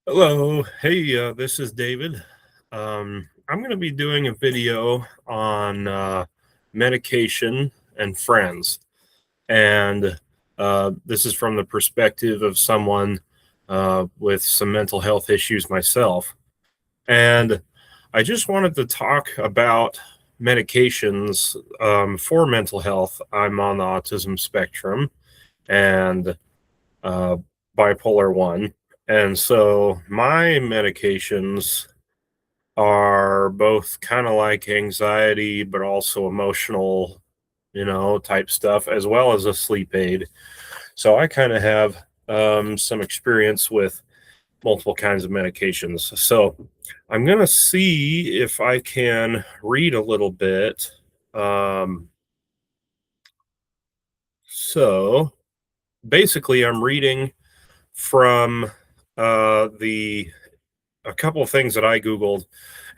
Hello. Hey, this is David. I'm going to be doing a video on medication and friends. And this is from the perspective of someone with some mental health issues myself. And I just wanted to talk about medications for mental health. I'm on the autism spectrum and uh, bipolar 1. And so my medications are both kind of like anxiety, but also emotional, type stuff, as well as a sleep aid. So I kind of have some experience with multiple kinds of medications. So I'm going to see if I can read a little bit. Um, so basically, I'm reading from the a couple of things that I Googled,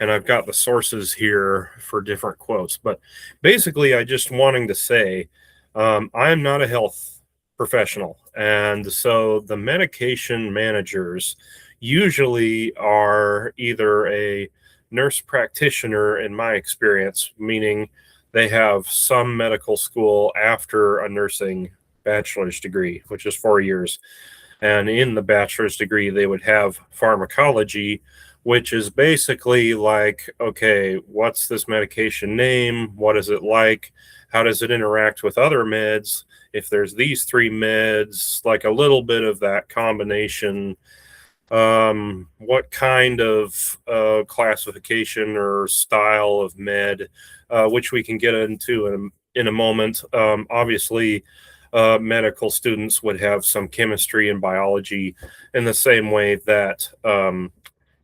and I've got the sources here for different quotes. But basically, I just wanting to say I am not a health professional. And so the medication managers usually are either a nurse practitioner, in my experience, meaning they have some medical school after a nursing bachelor's degree, which is 4 years, and in the bachelor's degree, they would have pharmacology, which is basically like, okay, what's this medication name? What is it like? How does it interact with other meds? If there's these three meds, like a little bit of that combination. What kind of classification or style of med, which we can get into in a moment. Obviously, medical students would have some chemistry and biology in the same way that,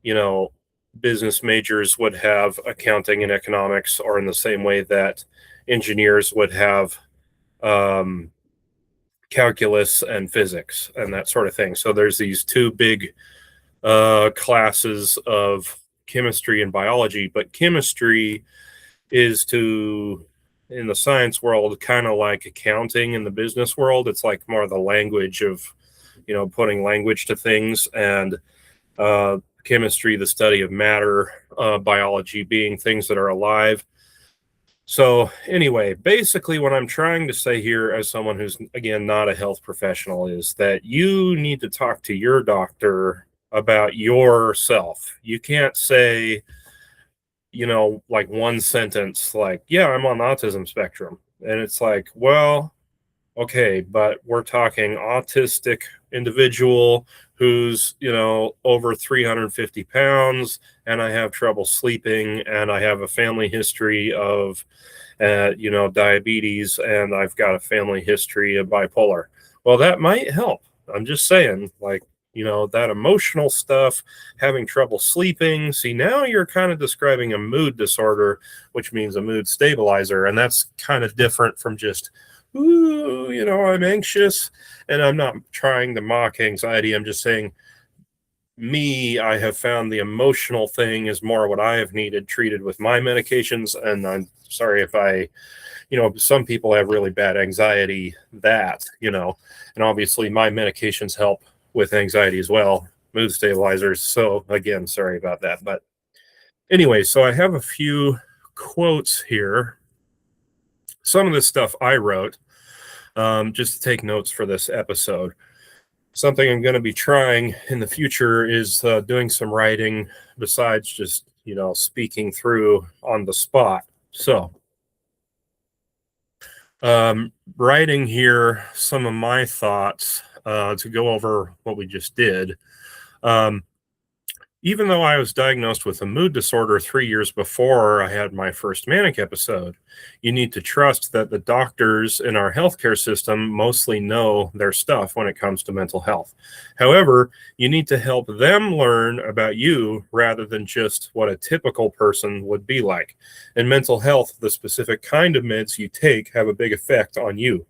you know, business majors would have accounting and economics, or in the same way that engineers would have um, calculus and physics and that sort of thing. So there's these two big classes of chemistry and biology, but chemistry is to in the science world kind of like accounting in the business world. It's like more the language of putting language to things, and chemistry the study of matter, biology being things that are alive. So anyway, basically what I'm trying to say here, as someone who's again not a health professional, is that you need to talk to your doctor about yourself. You can't say, like one sentence, like, yeah, I'm on the autism spectrum. And it's like, well, okay, but we're talking autistic individual who's, over 350 pounds, and I have trouble sleeping, and I have a family history of, diabetes, and I've got a family history of bipolar. Well, that might help. I'm just saying, like, that emotional stuff, having trouble sleeping. See, now you're kind of describing a mood disorder, which means a mood stabilizer. And that's kind of different from just, ooh, I'm anxious. And I'm not trying to mock anxiety. I'm just saying, I have found the emotional thing is more what I have needed treated with my medications. And I'm sorry if some people have really bad anxiety, and obviously my medications help with anxiety as well, mood stabilizers. So again, sorry about that. But anyway, so I have a few quotes here. Some of this stuff I wrote just to take notes for this episode. Something I'm going to be trying in the future is doing some writing besides just, speaking through on the spot. So, writing here some of my thoughts to go over what we just did. Um, Even though I was diagnosed with a mood disorder 3 years before I had my first manic episode, you need to trust that the doctors in our healthcare system mostly know their stuff when it comes to mental health. However, you need to help them learn about you rather than just what a typical person would be like. In mental health, the specific kind of meds you take have a big effect on you.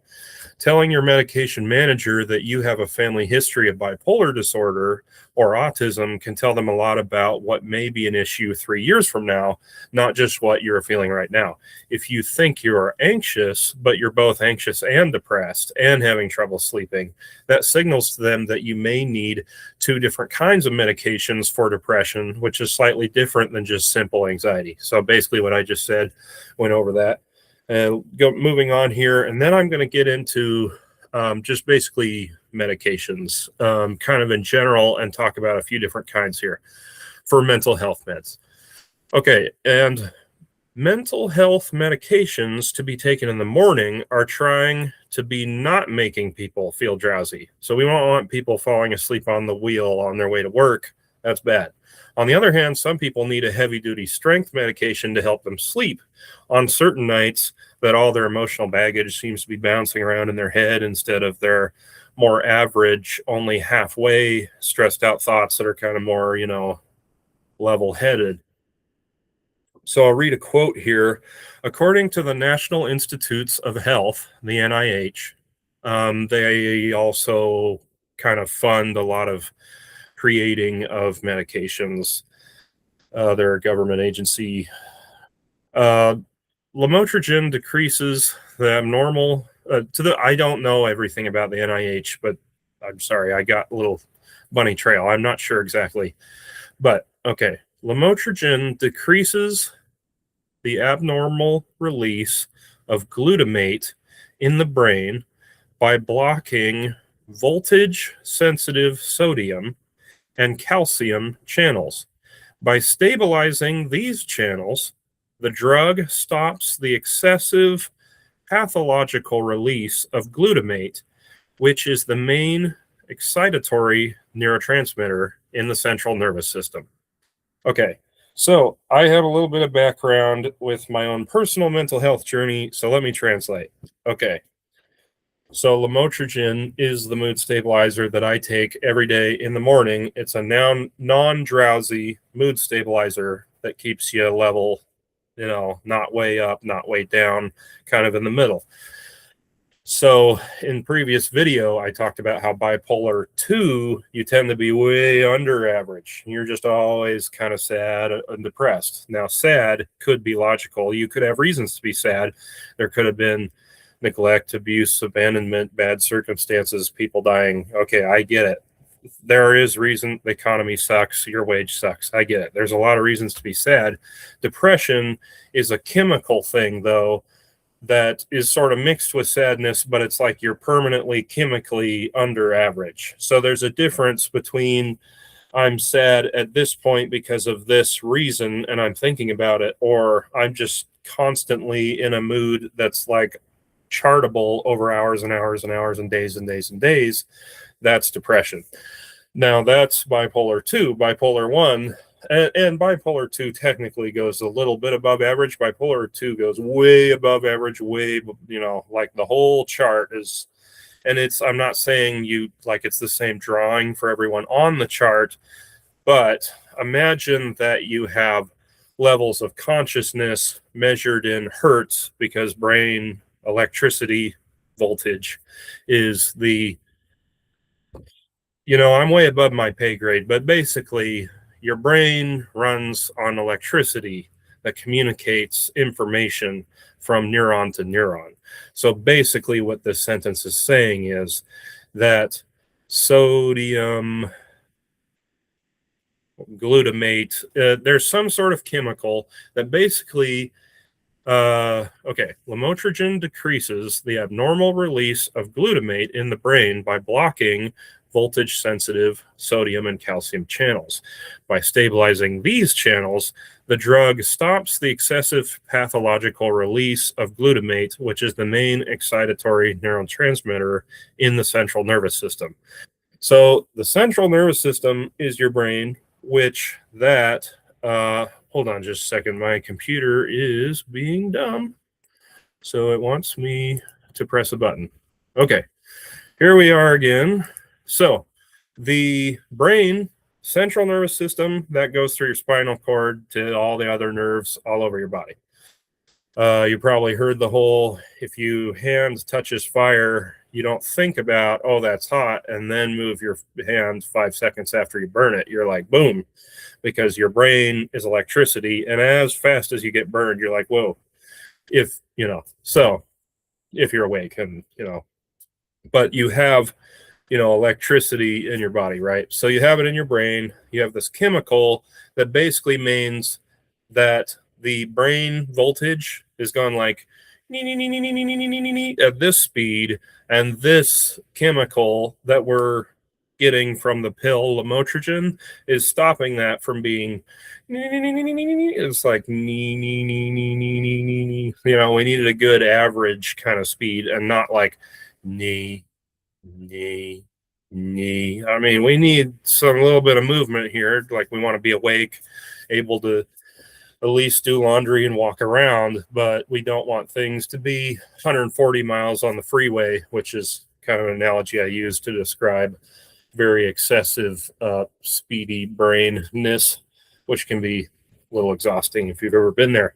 Telling your medication manager that you have a family history of bipolar disorder or autism can tell them a lot about what may be an issue 3 years from now, not just what you're feeling right now. If you think you're anxious, but you're both anxious and depressed and having trouble sleeping, that signals to them that you may need two different kinds of medications for depression, which is slightly different than just simple anxiety. So basically, what I just said, went over that. Moving on here, and then I'm going to get into just basically medications, kind of in general, and talk about a few different kinds here for mental health meds. Okay, and mental health medications to be taken in the morning are trying to be not making people feel drowsy. So we don't want people falling asleep on the wheel on their way to work. That's bad. On the other hand, some people need a heavy duty strength medication to help them sleep on certain nights that all their emotional baggage seems to be bouncing around in their head instead of their more average, only halfway stressed out thoughts that are kind of more, level headed. So I'll read a quote here. According to the National Institutes of Health, the NIH, they also kind of fund a lot of creating of medications. They're a government agency. Lamotrigine decreases the abnormal. I don't know everything about the NIH, but I'm sorry, I got a little bunny trail. I'm not sure exactly, but okay. Lamotrigine decreases the abnormal release of glutamate in the brain by blocking voltage sensitive sodium and calcium channels. By stabilizing these channels, the drug stops the excessive pathological release of glutamate, which is the main excitatory neurotransmitter in the central nervous system. Okay, so I have a little bit of background with my own personal mental health journey, so let me translate. Okay, so lamotrigine is the mood stabilizer that I take every day in the morning. It's a non-drowsy mood stabilizer that keeps you level, not way up, not way down, kind of in the middle. So in previous video, I talked about how bipolar 2, you tend to be way under average. You're just always kind of sad and depressed. Now, sad could be logical. You could have reasons to be sad. There could have been neglect, abuse, abandonment, bad circumstances, people dying. Okay, I get it. There is reason. The economy sucks. Your wage sucks. I get it. There's a lot of reasons to be sad. Depression is a chemical thing, though, that is sort of mixed with sadness, but it's like you're permanently chemically under average. So there's a difference between I'm sad at this point because of this reason and I'm thinking about it, or I'm just constantly in a mood that's like chartable over hours and hours and hours and days and days and days. That's depression. Now that's bipolar 2. Bipolar 1 and bipolar 2 technically goes a little bit above average. Bipolar 2 goes way above average, like the whole chart is. And I'm not saying it's the same drawing for everyone on the chart, but imagine that you have levels of consciousness measured in hertz, because brain electricity voltage is I'm way above my pay grade, but basically your brain runs on electricity that communicates information from neuron to neuron. So basically what this sentence is saying is that sodium glutamate, there's some sort of chemical that basically lamotrigine decreases the abnormal release of glutamate in the brain by blocking voltage sensitive sodium and calcium channels. By stabilizing these channels, the drug stops the excessive pathological release of glutamate, which is the main excitatory neurotransmitter in the central nervous system. So the central nervous system is your brain, which hold on just a second. My computer is being dumb. So it wants me to press a button. Okay, here we are again. So the brain, central nervous system, that goes through your spinal cord to all the other nerves all over your body. You probably heard the whole if you hand touches fire, you don't think about, oh, that's hot, and then move your hand 5 seconds after you burn it. You're like, boom, because your brain is electricity. And as fast as you get burned, you're like, whoa, so if you're awake and, but you have electricity in your body, right? So you have it in your brain. You have this chemical that basically means that the brain voltage is gone like at this speed, and this chemical that we're getting from the pill lamotrigine is stopping that from being it's like we needed a good average kind of speed and not like knee knee knee. I mean, we need some little bit of movement here. Like we want to be awake, able to at least do laundry and walk around, but we don't want things to be 140 miles on the freeway, which is kind of an analogy I use to describe very excessive speedy brainness, which can be a little exhausting if you've ever been there.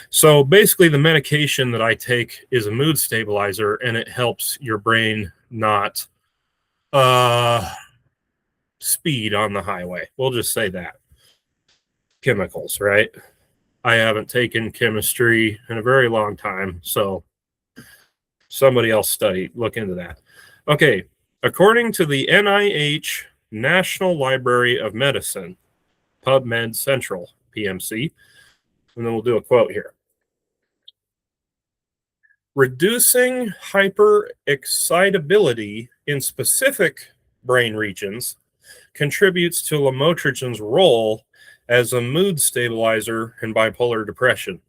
So basically, the medication that I take is a mood stabilizer, and it helps your brain not speed on the highway. We'll just say that. Chemicals, right? I haven't taken chemistry in a very long time, so somebody else look into that. Okay, according to the NIH National Library of Medicine, PubMed Central, PMC, and then we'll do a quote here. Reducing hyperexcitability in specific brain regions contributes to lamotrigine's role as a mood stabilizer in bipolar depression.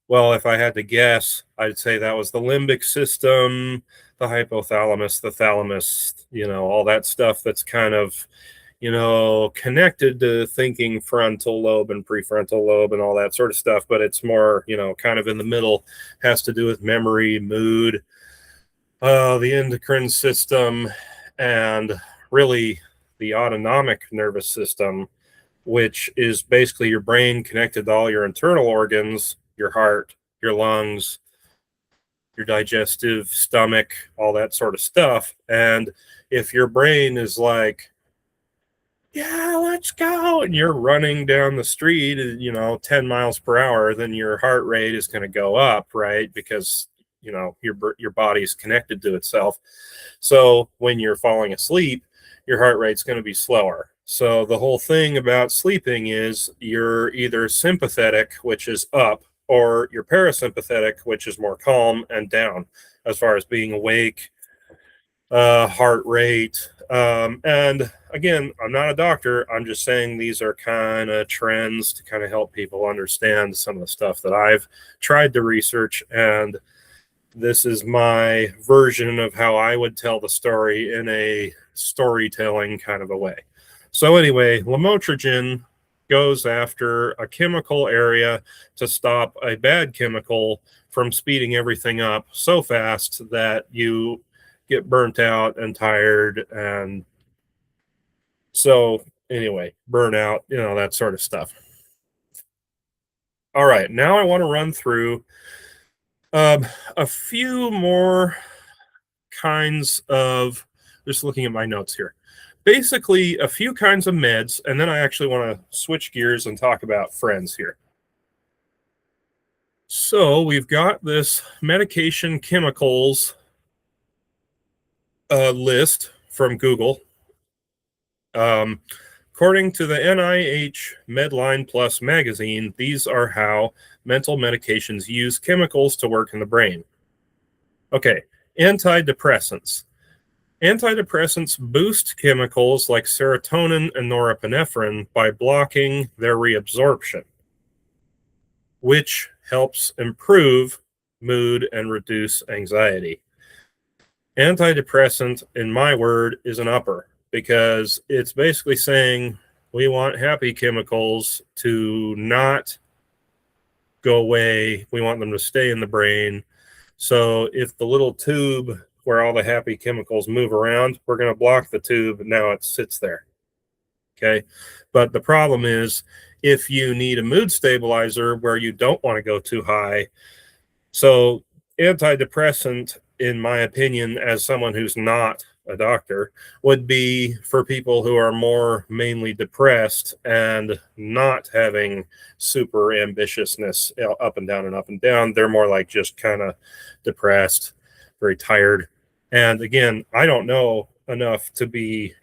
Well, if I had to guess, I'd say that was the limbic system, the hypothalamus, the thalamus, all that stuff that's kind of, connected to thinking frontal lobe and prefrontal lobe and all that sort of stuff. But it's more, kind of in the middle, has to do with memory, mood, the endocrine system, and really the autonomic nervous system, which is basically your brain connected to all your internal organs, your heart, your lungs, your digestive stomach, all that sort of stuff. And if your brain is like, yeah, let's go, and you're running down the street, 10 miles per hour, then your heart rate is going to go up, right? Because, your body is connected to itself. So when you're falling asleep, your heart rate's going to be slower. So the whole thing about sleeping is you're either sympathetic, which is up, or you're parasympathetic, which is more calm and down as far as being awake, heart rate. And again, I'm not a doctor. I'm just saying these are kind of trends to kind of help people understand some of the stuff that I've tried to research. And this is my version of how I would tell the story in a storytelling kind of a way. So anyway, lamotrigine goes after a chemical area to stop a bad chemical from speeding everything up so fast that you get burnt out and tired. And so anyway, burnout, that sort of stuff. All right, now I want to run through a few more kinds of, just looking at my notes here, basically a few kinds of meds, and then I actually want to switch gears and talk about friends here. So we've got this medication chemicals list from Google. According to the NIH Medline Plus magazine, these are how mental medications use chemicals to work in the brain. Okay, antidepressants. Antidepressants boost chemicals like serotonin and norepinephrine by blocking their reabsorption, which helps improve mood and reduce anxiety. Antidepressant, in my word, is an upper, because it's basically saying we want happy chemicals to not go away. We want them to stay in the brain. So if the little tube where all the happy chemicals move around, we're going to block the tube, and now it sits there. Okay. But the problem is, if you need a mood stabilizer where you don't want to go too high, So, antidepressant, in my opinion, as someone who's not a doctor, would be for people who are more mainly depressed and not having super ambitiousness, up and down and up and down. They're more like just kind of depressed, very tired. And again, I don't know enough to be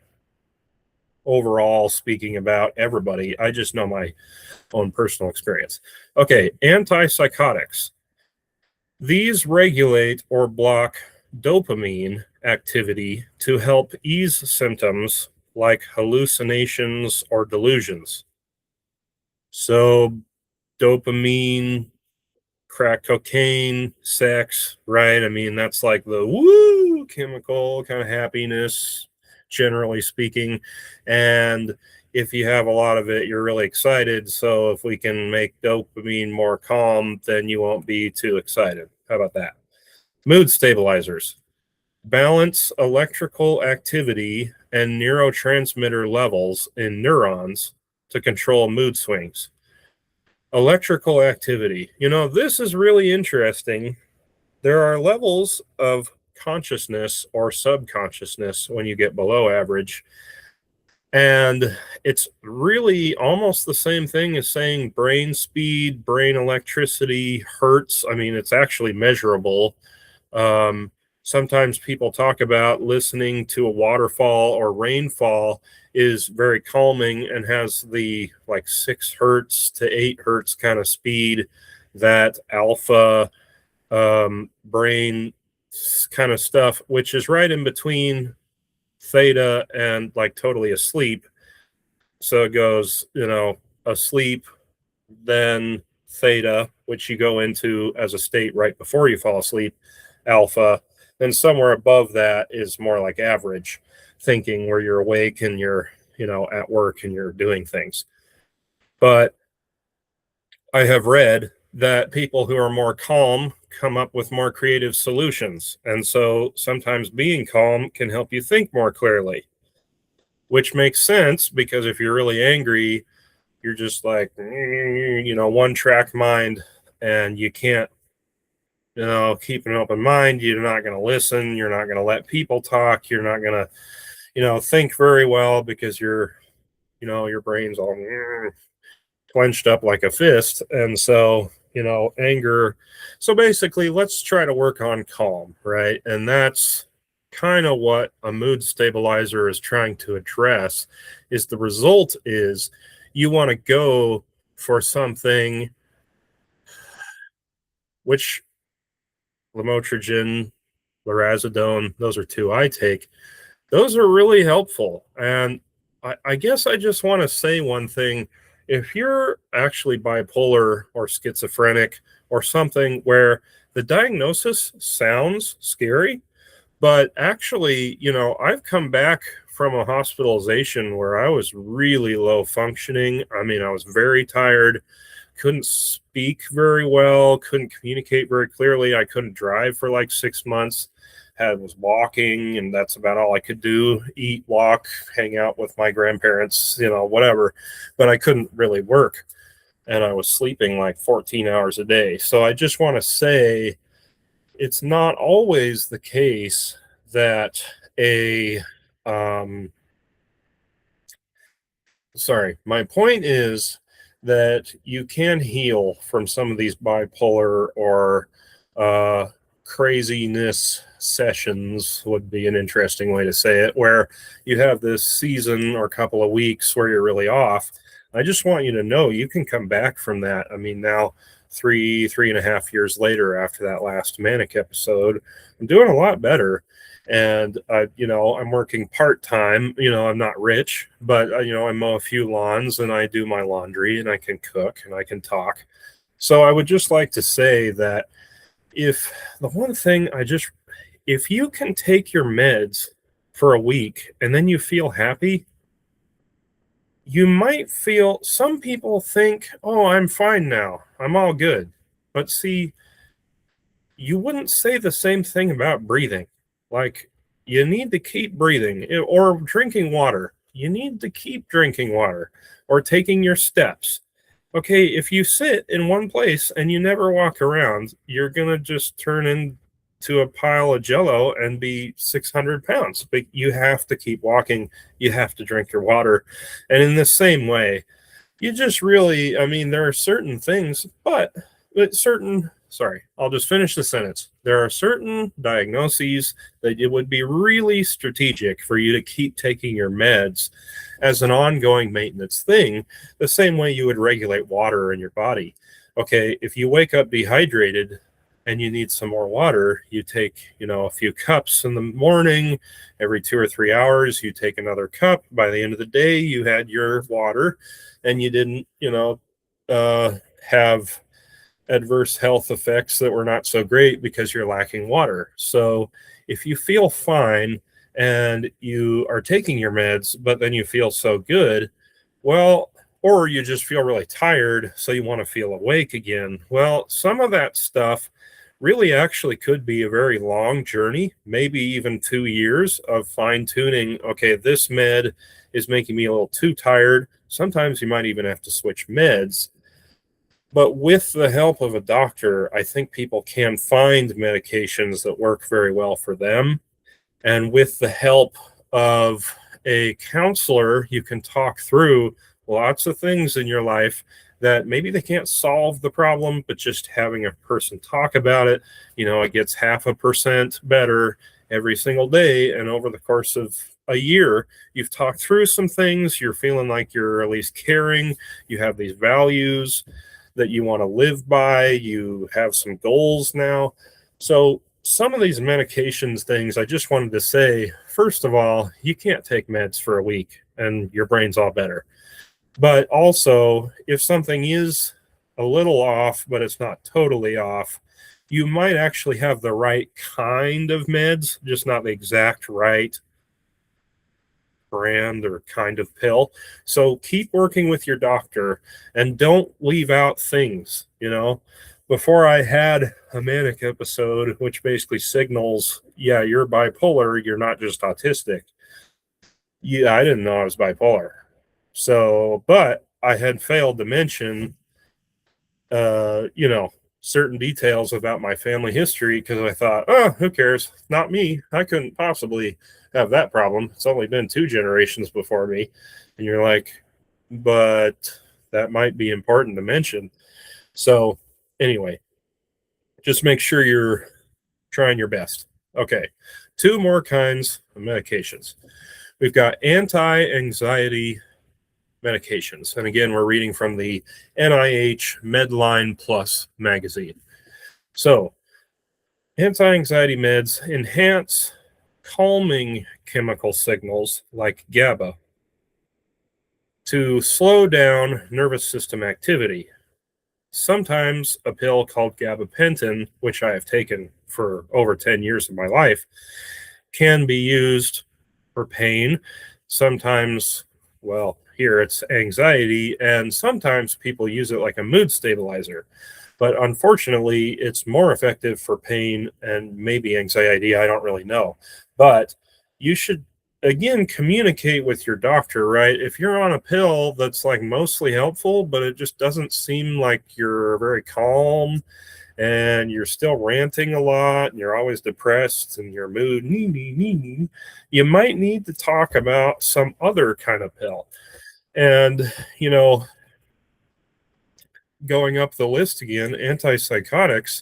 overall speaking about everybody. I just know my own personal experience. Okay, antipsychotics. These regulate or block dopamine activity to help ease symptoms like hallucinations or delusions. So, dopamine, crack cocaine, sex, right? I mean, that's like the woo chemical kind of happiness, generally speaking. And if you have a lot of it, you're really excited. So if we can make dopamine more calm, then you won't be too excited. How about that? Mood stabilizers balance electrical activity and neurotransmitter levels in neurons to control mood swings. Electrical activity. This is really interesting. There are levels of consciousness or subconsciousness when you get below average. And it's really almost the same thing as saying brain speed, brain electricity, hertz. I mean, it's actually measurable. Um, Sometimes people talk about listening to a waterfall or rainfall is very calming and has the like 6 hertz to 8 hertz kind of speed that alpha brain kind of stuff, which is right in between theta and like totally asleep. So it goes, asleep, then theta, which you go into as a state right before you fall asleep, alpha. Then somewhere above that is more like average thinking, where you're awake and you're, at work and you're doing things. But I have read that people who are more calm come up with more creative solutions. And so sometimes being calm can help you think more clearly, which makes sense because if you're really angry, you're just like, one track mind, and you can't, keep an open mind. You're not going to listen. You're not going to let people talk. You're not going to, think very well because your brain's all clenched up like a fist. And so, anger. So basically, let's try to work on calm, right? And that's kind of what a mood stabilizer is trying to address. Is the result is you want to go for something which lamotrigine, lorazepam, those are two I take. Those are really helpful. And I guess I just want to say one thing. If you're actually bipolar or schizophrenic or something where the diagnosis sounds scary, but actually, I've come back from a hospitalization where I was really low functioning. I mean, I was very tired, couldn't speak very well, couldn't communicate very clearly. I couldn't drive for like 6 months. Was walking, and that's about all I could do. Eat, walk, hang out with my grandparents, whatever. But I couldn't really work, and I was sleeping like 14 hours a day. So I just want to say it's not always the case that a sorry, my point is that you can heal from some of these bipolar or uh, craziness sessions, would be an interesting way to say it, where you have this season or couple of weeks where you're really off. I just want you to know you can come back from that. I mean, now 3.5 years later, after that last manic episode, I'm doing a lot better. And I'm working part-time. I'm not rich, but I mow a few lawns and I do my laundry and I can cook and I can talk. So I would just like to say that if the one thing if you can take your meds for a week and then you feel happy, you might feel, some people think, oh, I'm fine now, I'm all good. But see, you wouldn't say the same thing about breathing. Like, you need to keep breathing, or drinking water. You need to keep drinking water, or taking your steps. Okay, if you sit in one place and you never walk around, you're gonna just turn into a pile of jello and be 600 pounds. But you have to keep walking, you have to drink your water. And in the same way, you just really, I mean, there are certain things, but certain, sorry, I'll just finish the sentence. There are certain diagnoses that it would be really strategic for you to keep taking your meds as an ongoing maintenance thing, the same way you would regulate water in your body. Okay, if you wake up dehydrated and you need some more water, you take, a few cups in the morning, every 2 or 3 hours, you take another cup. By the end of the day, you had your water and you didn't, have adverse health effects that were not so great because you're lacking water. So if you feel fine and you are taking your meds, but then you feel so good, well, or you just feel really tired, so you want to feel awake again. Well, some of that stuff really actually could be a very long journey, maybe even 2 years of fine tuning. Okay, this med is making me a little too tired. Sometimes you might even have to switch meds. But with the help of a doctor, I think people can find medications that work very well for them. And with the help of a counselor, you can talk through lots of things in your life that maybe they can't solve the problem, but just having a person talk about it, it gets 0.5% better every single day. And over the course of a year, you've talked through some things, you're feeling like you're at least caring, you have these values that you want to live by, you have some goals now. So some of these medications things, I just wanted to say, first of all, you can't take meds for a week and your brain's all better. But also, if something is a little off, but it's not totally off, you might actually have the right kind of meds, just not the exact right brand or kind of pill. So keep working with your doctor and don't leave out things, Before I had a manic episode, which basically signals, yeah, you're bipolar, you're not just autistic. Yeah, I didn't know I was bipolar. So, but I had failed to mention, certain details about my family history because I thought, oh, who cares? Not me. I couldn't possibly have that problem. It's only been 2 generations before me. And you're like, but that might be important to mention. So, anyway, just make sure you're trying your best. Okay, two more kinds of medications. We've got anti anxiety medications. And again, we're reading from the NIH Medline Plus magazine. So, anti anxiety meds enhance calming chemical signals like GABA to slow down nervous system activity. Sometimes a pill called gabapentin, which I have taken for over 10 years of my life, can be used for pain. Sometimes, well, here it's anxiety, and sometimes people use it like a mood stabilizer. But unfortunately, it's more effective for pain and maybe anxiety. I don't really know. But you should, again, communicate with your doctor, right? If you're on a pill that's like mostly helpful, but it just doesn't seem like you're very calm and you're still ranting a lot and you're always depressed and your mood, you might need to talk about some other kind of pill. And, going up the list again, antipsychotics,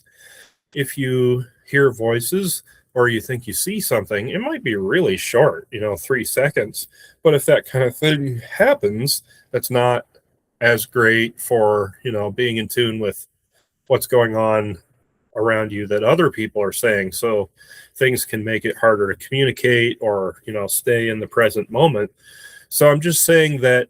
if you hear voices or you think you see something, it might be really short, 3 seconds. But if that kind of thing happens, that's not as great for, being in tune with what's going on around you that other people are saying. So things can make it harder to communicate or, stay in the present moment. So I'm just saying that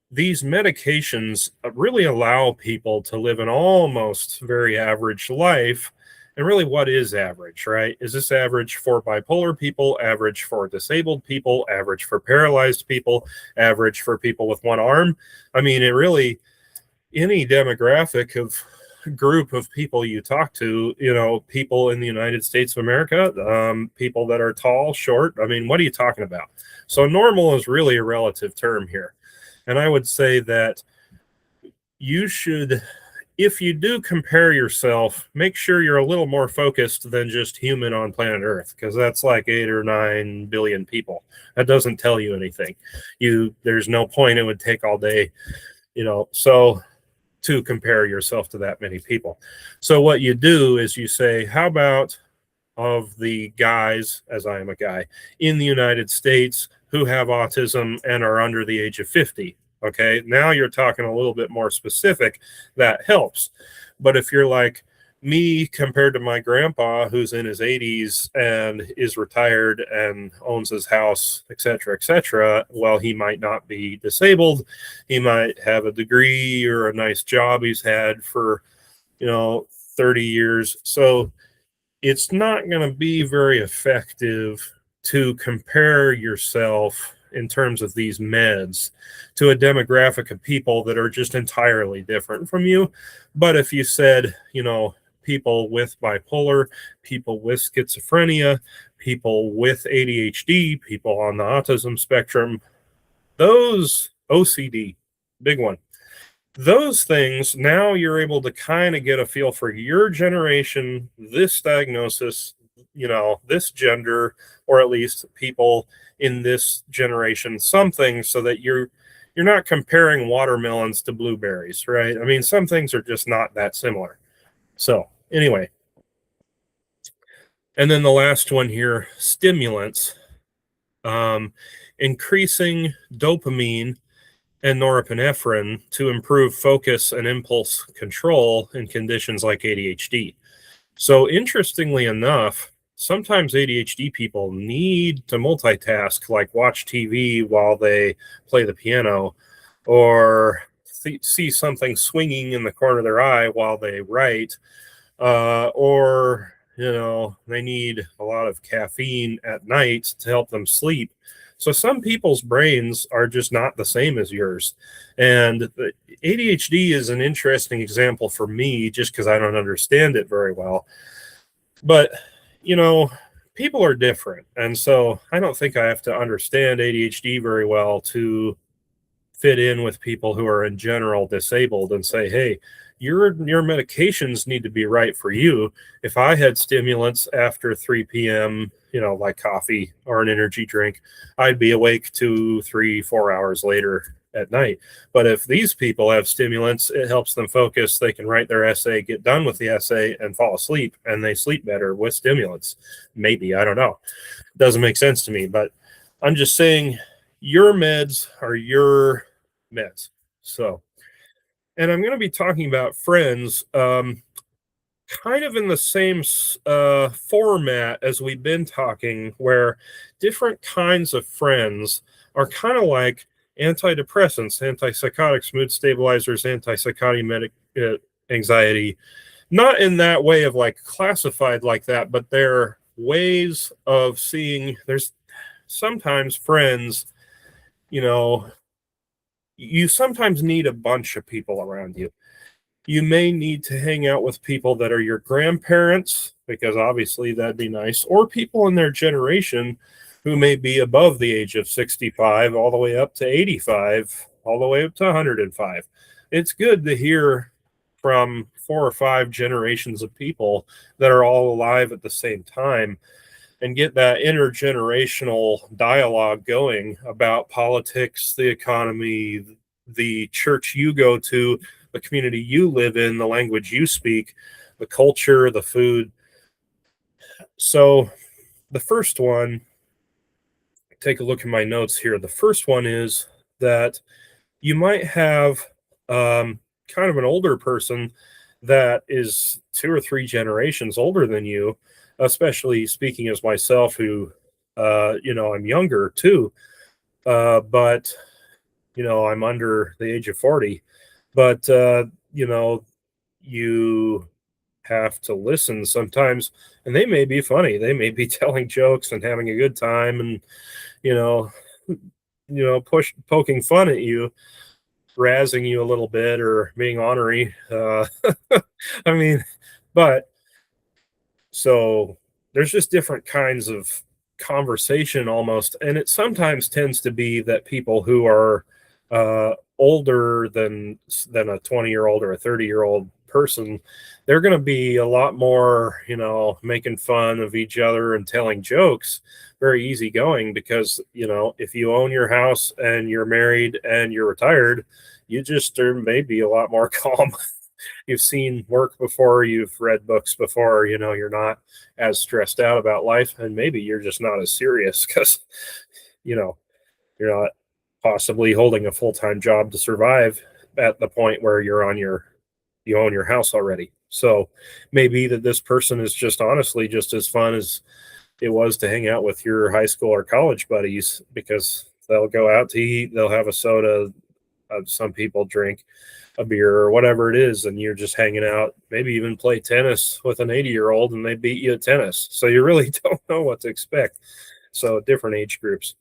these medications really allow people to live an almost very average life. And really, what is average, right? Is this average for bipolar people, average for disabled people, average for paralyzed people, average for people with one arm? I mean, it really, any demographic of group of people you talk to, people in the United States of America, people that are tall, short. I mean, what are you talking about? So normal is really a relative term here. And I would say that you should, if you do compare yourself, make sure you're a little more focused than just human on planet Earth, because that's like 8 or 9 billion people. That doesn't tell you anything. There's no point. It would take all day, so to compare yourself to that many people. So what you do is you say, how about of the guys, as I am a guy, in the United States who have autism and are under the age of 50? Okay, now you're talking a little bit more specific. That helps. But if you're like me compared to my grandpa who's in his 80s and is retired and owns his house, et cetera, well, he might not be disabled. He might have a degree or a nice job he's had for, 30 years. So it's not going to be very effective to compare yourself in terms of these meds to a demographic of people that are just entirely different from you. But if you said, people with bipolar, people with schizophrenia, people with ADHD, people on the autism spectrum, those OCD, big one, those things, now you're able to kind of get a feel for your generation, this diagnosis, this gender, or at least people in this generation, something, so that you're not comparing watermelons to blueberries, right? I mean, some things are just not that similar. So anyway, and then the last one here, stimulants, um, increasing dopamine and norepinephrine to improve focus and impulse control in conditions like ADHD. So, interestingly enough, sometimes ADHD people need to multitask, like watch TV while they play the piano, or see something swinging in the corner of their eye while they write, or they need a lot of caffeine at night to help them sleep. So some people's brains are just not the same as yours. And the ADHD is an interesting example for me just because I don't understand it very well. But, people are different. And so I don't think I have to understand ADHD very well to fit in with people who are in general disabled and say, hey, your medications need to be right for you. If I had stimulants after 3 p.m., like coffee or an energy drink, I'd be awake 2, 3, 4 hours later at night. But if these people have stimulants, it helps them focus. They can write their essay, get done with the essay, and fall asleep, and they sleep better with stimulants. Maybe, I don't know. Doesn't make sense to me, but I'm just saying your meds are your meds. So, and I'm going to be talking about friends, kind of in the same format as we've been talking, where different kinds of friends are kind of like antidepressants, antipsychotics, mood stabilizers, antipsychotic anxiety. Not in that way of like classified like that, but they're ways of seeing. There's sometimes friends, you sometimes need a bunch of people around you. You may need to hang out with people that are your grandparents, because obviously that'd be nice, or people in their generation who may be above the age of 65, all the way up to 85, all the way up to 105. It's good to hear from 4 or 5 generations of people that are all alive at the same time and get that intergenerational dialogue going about politics, the economy, the church you go to, the community you live in, the language you speak, the culture, the food. So, the first one, take a look at my notes here. The first one is that you might have kind of an older person that is 2 or 3 generations older than you, especially speaking as myself, who, I'm younger too, but, I'm under the age of 40. But, you have to listen sometimes, and they may be funny. They may be telling jokes and having a good time, and, you know, poking fun at you, razzing you a little bit, or being ornery. I mean, but so there's just different kinds of conversation almost, and it sometimes tends to be that people who are older than a 20-year-old or a 30-year-old person, they're going to be a lot more, making fun of each other and telling jokes, very easygoing, because, if you own your house and you're married and you're retired, you just are maybe a lot more calm. You've seen work before, you've read books before, you're not as stressed out about life, and maybe you're just not as serious because, you know, you're not possibly holding a full-time job to survive at the point where you own your house already. So maybe that this person is just honestly just as fun as it was to hang out with your high school or college buddies, because they'll go out to eat, they'll have a soda, some people drink a beer or whatever it is, and you're just hanging out, maybe even play tennis with an 80-year-old and they beat you at tennis. So you really don't know what to expect. So different age groups.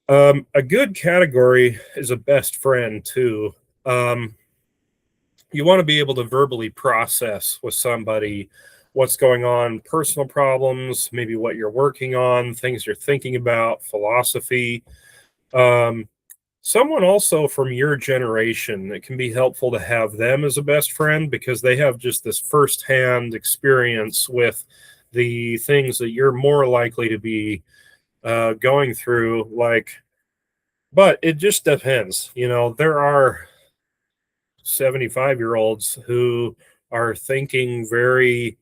A good category is a best friend too. Um, you want to be able to verbally process with somebody what's going on, personal problems, maybe what you're working on, things you're thinking about, philosophy. Um, Someone also from your generation, it can be helpful to have them as a best friend because they have just this firsthand experience with the things that you're more likely to be going through. But it just depends. There are 75-year-olds who are thinking very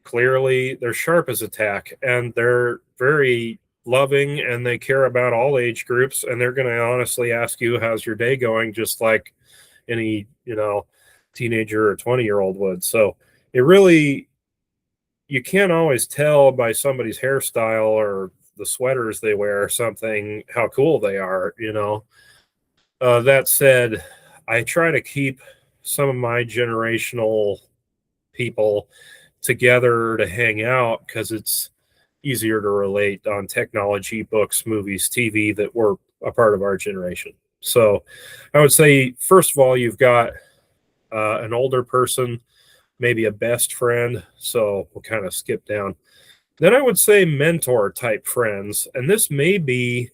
clearly, they're sharp as a tack, and they're very loving, and they care about all age groups, and they're going to honestly ask you, how's your day going, just like any teenager or 20-year-old would. So it really, you can't always tell by somebody's hairstyle or the sweaters they wear or something how cool they are. That said, I try to keep some of my generational people together to hang out because it's easier to relate on technology, books, movies, TV that were a part of our generation. So I would say, first of all, you've got an older person, maybe a best friend. So we'll kind of skip down. Then I would say mentor type friends. And this may be,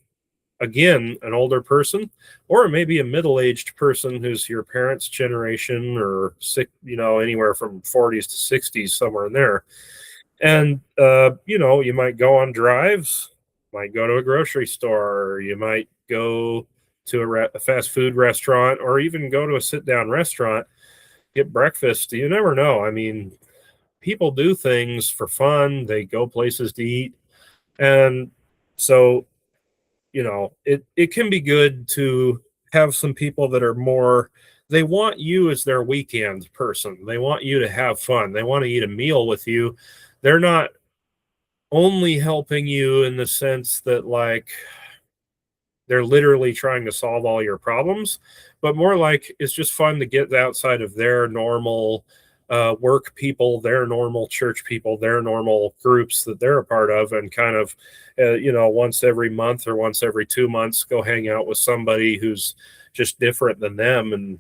again, an older person, or it may be a middle-aged person who's your parents' generation, or sick, anywhere from 40s to 60s, somewhere in there. And you might go on drives, might go to a grocery store, or you might go to a fast food restaurant, or even go to a sit-down restaurant, get breakfast. You never know. I mean, people do things for fun. They go places to eat, and so it can be good to have some people that are more, they want you as their weekend person. They want you to have fun. They want to eat a meal with you. They're not only helping you in the sense that, like, they're literally trying to solve all your problems, but more like it's just fun to get outside of their normal work people, their normal church people, their normal groups that they're a part of, and kind of, once every month or once every 2 months, go hang out with somebody who's just different than them, and,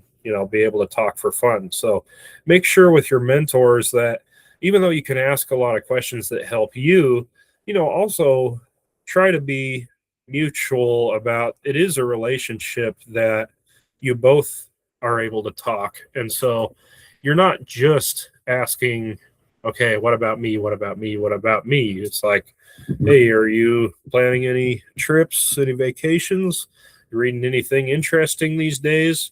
be able to talk for fun. So make sure with your mentors that even though you can ask a lot of questions that help you, also try to be mutual about, it is a relationship that you both are able to talk. And so you're not just asking, okay, what about me? What about me? What about me? It's like, hey, are you planning any trips, any vacations? You reading anything interesting these days?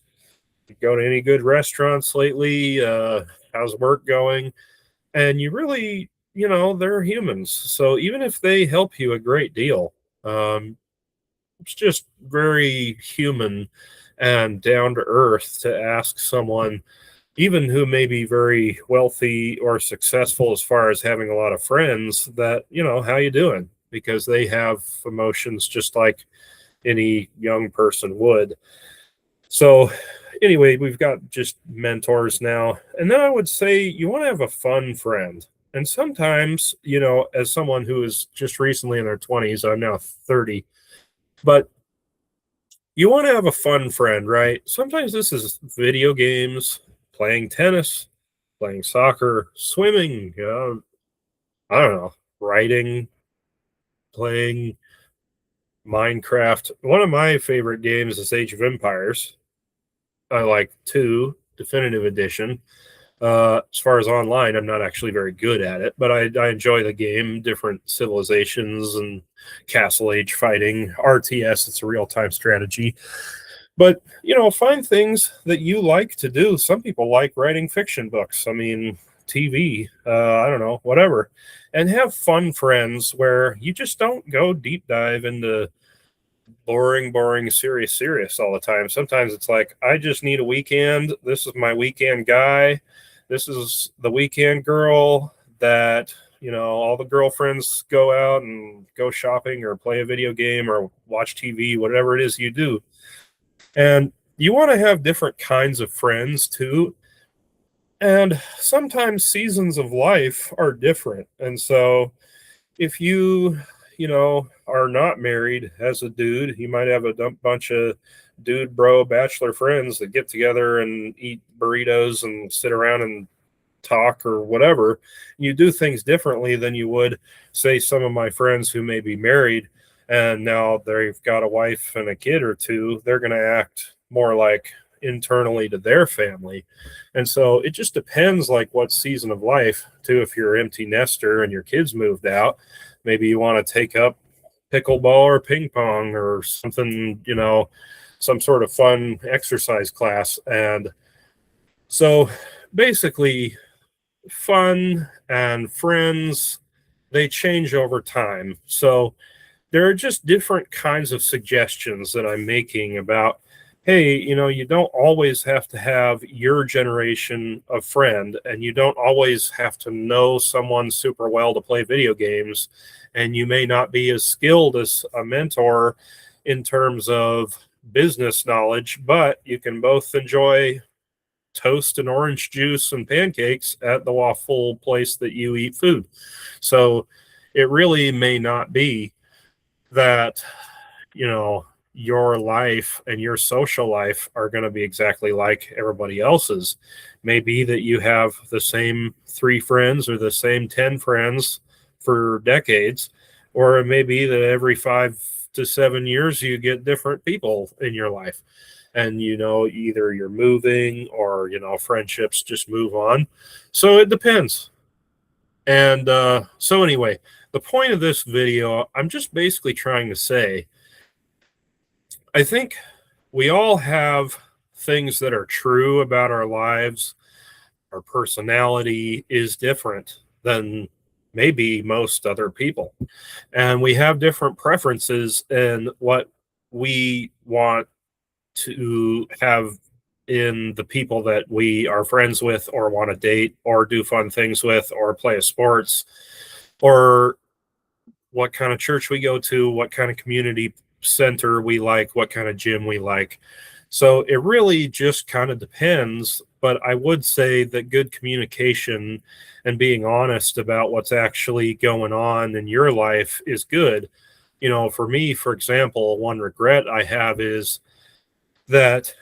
You go to any good restaurants lately? How's work going? And you really, they're humans. So even if they help you a great deal, um, it's just very human and down to earth to ask someone, even who may be very wealthy or successful as far as having a lot of friends, that, how you doing? Because they have emotions just like any young person would. So anyway, we've got just mentors now. And then I would say you want to have a fun friend. And sometimes, as someone who is just recently in their 20s, I'm now 30, but you want to have a fun friend, right? Sometimes this is video games, playing tennis, playing soccer, swimming, I don't know, writing, playing Minecraft. One of my favorite games is Age of Empires. I like 2 Definitive Edition. As far as online, I'm not actually very good at it, but I enjoy the game, different civilizations and castle age fighting. RTS, it's a real time strategy. But, find things that you like to do. Some people like writing fiction books. I mean, TV, I don't know, whatever. And have fun friends where you just don't go deep dive into boring, serious all the time. Sometimes it's like, I just need a weekend. This is my weekend guy. This is the weekend girl that, all the girlfriends go out and go shopping or play a video game or watch TV, whatever it is you do. And you want to have different kinds of friends too. And sometimes seasons of life are different. And so if you are not married as a dude, you might have a bunch of dude bro bachelor friends that get together and eat burritos and sit around and talk or whatever. You do things differently than you would, say, some of my friends who may be married and now they've got a wife and a kid or two. They're going to act more like internally to their family. And so it just depends, like, what season of life too. If you're an empty nester and your kids moved out, maybe you want to take up pickleball or ping pong or something, some sort of fun exercise class. And so basically, fun and friends, they change over time. So there are just different kinds of suggestions that I'm making about, hey, you don't always have to have your generation of friend, and you don't always have to know someone super well to play video games, and you may not be as skilled as a mentor in terms of business knowledge, but you can both enjoy toast and orange juice and pancakes at the waffle place that you eat food. So it really may not be that, your life and your social life are going to be exactly like everybody else's. Maybe that you have the same 3 friends or the same 10 friends for decades, or it may be that every 5 to 7 years you get different people in your life. And, either you're moving or, friendships just move on. So it depends. And so anyway, the point of this video, I'm just basically trying to say, I think we all have things that are true about our lives. Our personality is different than maybe most other people. And we have different preferences in what we want to have in the people that we are friends with or want to date or do fun things with or play a sports, or what kind of church we go to, what kind of community center we like, what kind of gym we like. So it really just kind of depends. But I would say that good communication and being honest about what's actually going on in your life is good. For me, for example, one regret I have is that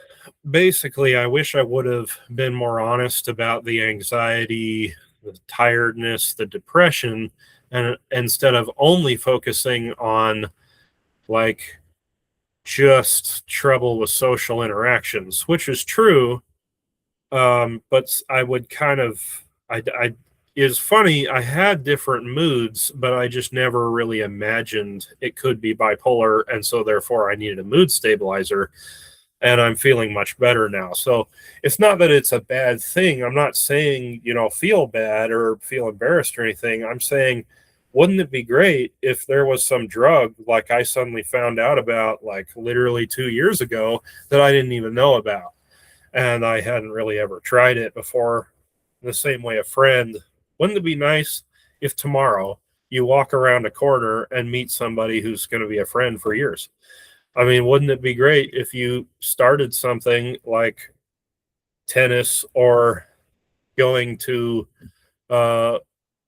basically I wish I would have been more honest about the anxiety, the tiredness, the depression, and instead of only focusing on, like, just trouble with social interactions, which is true. But I would kind of, I is funny. I had different moods, but I just never really imagined it could be bipolar, and so therefore I needed a mood stabilizer. And I'm feeling much better now. So it's not that it's a bad thing. I'm not saying, feel bad or feel embarrassed or anything. I'm saying, wouldn't it be great if there was some drug like I suddenly found out about, like, literally 2 years ago, that I didn't even know about? And I hadn't really ever tried it before. The same way a friend, wouldn't it be nice if tomorrow you walk around a corner and meet somebody who's going to be a friend for years? I mean, wouldn't it be great if you started something like tennis or going to uh,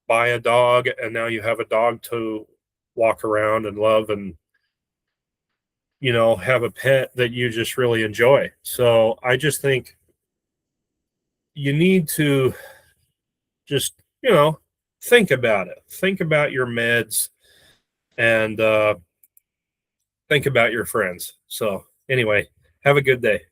buy a dog, and now you have a dog to walk around and love, and, have a pet that you just really enjoy? So I just think you need to just, think about it. Think about your meds and think about your friends. So, anyway, have a good day.